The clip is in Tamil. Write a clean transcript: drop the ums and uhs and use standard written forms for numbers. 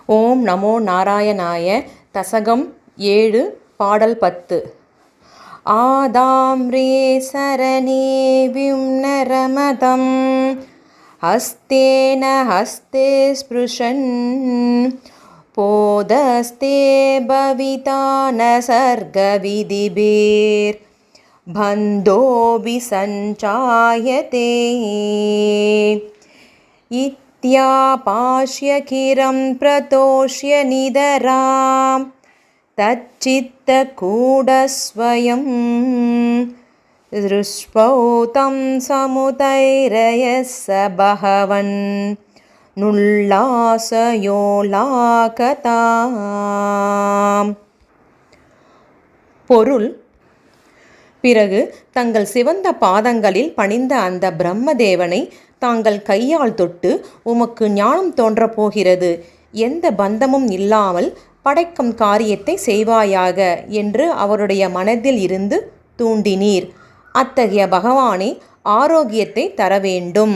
ஓம் நமோ நாராயணாய. தசகம் 7 பாடல் 10. ஆதாம்ரே சரணே விம்னரமதம் ஹஸ்தேன ஹஸ்தே ஸ்பிருஷன் போதஸ்தே பவிதான சர்கவிதிபேர் பந்தோபி சஞ்சாயதே இத்யாபாஷ்யகிரம் பிரதோஷ்ய நிதராம் தச்சித்தகூடஸ்வயம் ருஷ்பௌதம் சமுதைரயஸ்ஸ பகவன் நுல்லாசயோலாகதாம். பொருள்: பிறகு தங்கள் சிவந்த பாதங்களில் பணிந்த அந்த பிரம்மதேவனை தாங்கள் கையால் தொட்டு, உமக்கு ஞானம் தோன்றப் போகிறது, எந்த பந்தமும் இல்லாமல் படைக்கும் காரியத்தை செய்வாயாக என்று அவருடைய மனதில் இருந்து தூண்டினீர். அத்தகைய பகவானே ஆரோக்கியத்தை தர வேண்டும்.